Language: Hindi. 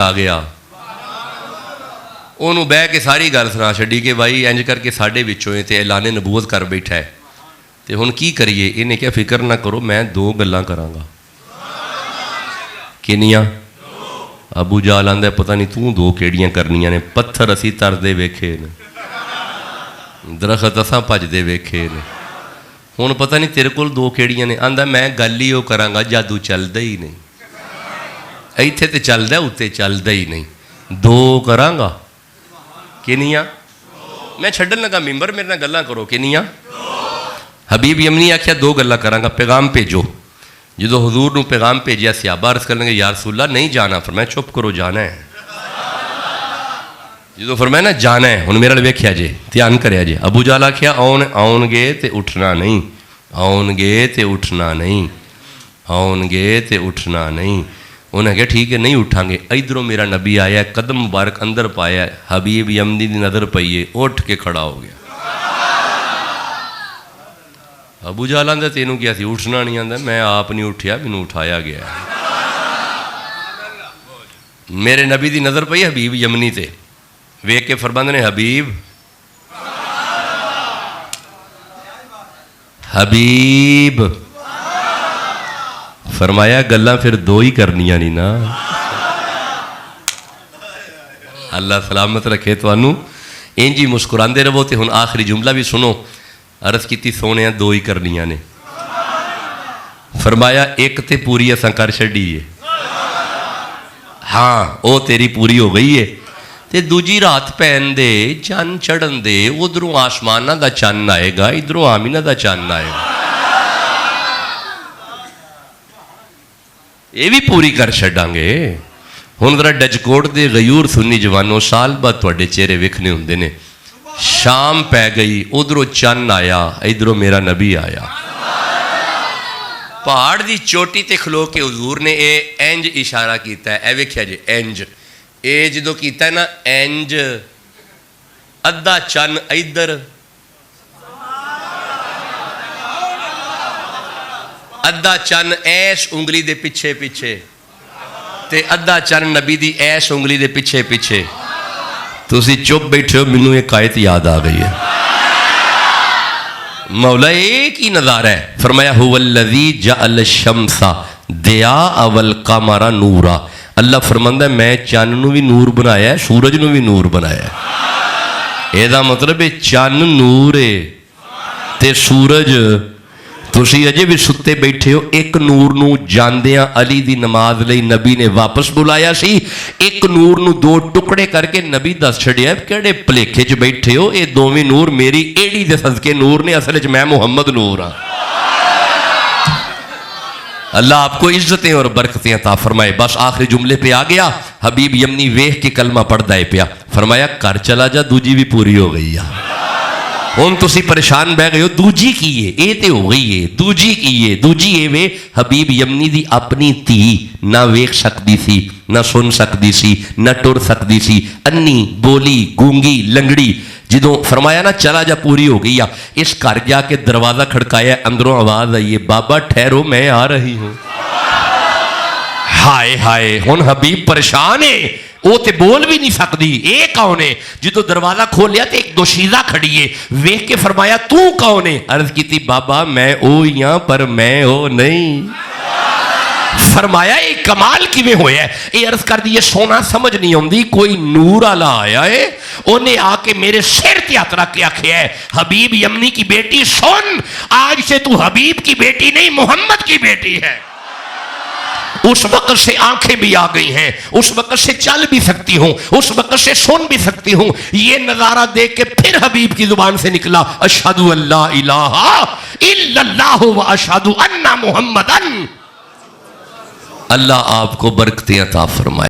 आ गया ਉਹਨੂੰ ਬਹਿ ਕੇ ਸਾਰੀ ਗੱਲ ਸੁਣਾ ਛੱਡੀ ਕਿ ਭਾਈ ਇੰਜ ਕਰਕੇ ਸਾਡੇ ਵਿੱਚੋਂ ਇਹ ਤੇ ਐਲਾਨੇ ਨਬੂਵਤ ਕਰ ਬੈਠਾ ਹੈ ਤੇ ਹੁਣ ਕੀ ਕਰੀਏ। ਇਹਨੇ ਕਿਹਾ ਫਿਕਰ ਨਾ ਕਰੋ, ਮੈਂ ਦੋ ਗੱਲਾਂ ਕਰਾਂਗਾ। ਕਿੰਨੀਆਂ? ਅਬੂ ਜਾਲ ਆਂਦਾ ਪਤਾ ਨਹੀਂ ਤੂੰ ਦੋ ਕਿਹੜੀਆਂ ਕਰਨੀਆਂ ਨੇ। ਪੱਥਰ ਅਸੀਂ ਤਰਦੇ ਵੇਖੇ ਨੇ, ਦਰਖਤ ਅਸਾਂ ਭੱਜਦੇ ਵੇਖੇ ਨੇ, ਹੁਣ ਪਤਾ ਨਹੀਂ ਤੇਰੇ ਕੋਲ ਦੋ ਕਿਹੜੀਆਂ ਨੇ। ਆਂਦਾ ਮੈਂ ਗੱਲ ਹੀ ਉਹ ਕਰਾਂਗਾ, ਜਾਦੂ ਚੱਲਦਾ ਹੀ ਨਹੀਂ, ਇੱਥੇ ਤੇ ਚੱਲਦਾ, ਉੱਤੇ ਚੱਲਦਾ ਹੀ नहीं। दो करांगा। किनिया? मैं छड्डन लगा मिंबर, मेरे नाल गल्लां करो। किनिया? हबीब यमनी आख्या दो गल्लां करांगा, पैगाम भेजो। जो हजूर नूं पैगाम भेजिया सहाबा अर्ज करनगे या रसूल अल्लाह नहीं जाना, फरमाया चुप करो, जाना है। जो फरमाया ना जाना है, हुण मेरे नाल वेख्या जे, ध्यान करिया जे। अबू जाल आख्या आउणगे ते उठना नहीं, आउणगे ते उठना नहीं, आउणगे ते उठना नहीं। उन्हें कहा ठीक है नहीं उठांगे। इधरों मेरा नबी आया, कदम मुबारक अंदर पाया, हबीब यमनी की नज़र पई है, उठ के खड़ा हो गया। अबू जाल आंदा तेनू क्या सी, उठना नहीं आंदा, मैं आप नहीं उठिया, मैनू उठाया गया। मेरे नबी की नज़र पई हबीब यमनी ते, वेख के फरमांदे ने हबीब हबीब। फरमाया गल्लां फिर दो ही करनियां नहीं ना। अल्लाह सलामत रखे तुहानू, इंज ही मुस्कुराते रहो। तो हुण आखिरी जुमला भी सुनो। अर्ज की सोने दो ही करनियां ने। फरमाया एक तो पूरी असां कर छड्डी है, हाँ वो तेरी पूरी हो गई है। ते दूजी रात पैन दे, चन्न चढ़न दे, उधरों आसमाना का चन्न आएगा, इधरों आमीना का चन्न आएगा, ये भी पूरी कर छड्डांगे। हुण जरा डजकोट दे गयूर सुन्नी जवानों, साल बाद तुहाडे चेहरे वेखने हुंदे ने। शाम पै गई, उधरों चन्न आया, इधरों मेरा नबी आया। पहाड़ की चोटी ते खलो के हजूर ने ये इंज इशारा किया है, वेख्या जे इंज, ये जो किया है ना इंज, अद्धा चन्न इधर, अद्धा चन्न ऐश उंगली दे पिछे पिछे, ते अद्धा चन्न नबी दी ऐश उंगली दे पिछे पिछे। तुसी चुप बैठे हो, मैनू एक आयत याद आ गई है। मौला एक ही नज़ारा है। फरमाया हुवल्लज़ी जअल शम्सा दिया अवल कमरा नूरा। अल्लाह फरमांदा मैं चन्न नू भी नूर बनाया, सूरज नू भी नूर बनाया। एदा मतलब है चन्न नूर है ते सूरज। तुसी अजे भी सुते बैठे हो। एक नूर नू जांदियां अली दी नमाज लई नबी ने वापस बुलाया सी, एक नूर नू दो टुकड़े करके नबी दस छड़िया किहड़े भलेखे च बैठे हो, ये दोवें नूर मेरी एड़ी दे सदके नूर ने, असल च मैं मुहम्मद नूर हाँ। अल्लाह आपको इज्जतें और बरकतें अता फरमाए। बस आखिरी जुमले पे आ गया। हबीब यमनी वेख के कलमा पढ़दा है पिया। फरमाया घर चला जा, दूजी भी पूरी हो गई है। हुण तुसी परेशान बह गए हो, दूजी की है, ये तो हो गई है, दूजी की है। दूजी ये वे हबीब यमनी दी अपनी धी ना वेख सकती सी, ना सुन सकती सी, ना टुर सकती सी, अन्नी बोली गूंगी लंगड़ी। जो फरमाया ना चला जा पूरी हो गई। इस घर जाके दरवाजा खड़काया, अंदरों आवाज आई है बाबा ठहरो मैं आ रही हूं। हाय हाय, हुण हबीब परेशान है, वो तो बोल भी नहीं सकती। ये कौन है? जो दरवाजा खोलिया तो एक दोशीजा खड़ी है, वेख के फरमाया तू कौन है? अर्ज की बाबा मैं ओ ही हाँ, पर मैं ओ नहीं। फरमाया ये कमाल किवें होया? ये अर्ज कर दी सोना समझ नहीं आती। कोई नूर आला आया है, उन्हें आके मेरे सिर ते हथ रख के आख्या है हबीब यमनी की बेटी सुन, आज से तू हबीब की बेटी नहीं मोहम्मद की बेटी है। उस वक्त से आंखें भी आ गई हैं, उस वक्त से चल भी सकती हूं, उस वक्त से सुन भी सकती हूं। ये नजारा देख के फिर हबीब की जुबान से निकला अशहदु अल्ला इलाहा इल्लल्लाह व अशहदु अन्ना मुहम्मदन। अल्लाह आपको बरकतें अता फरमाए।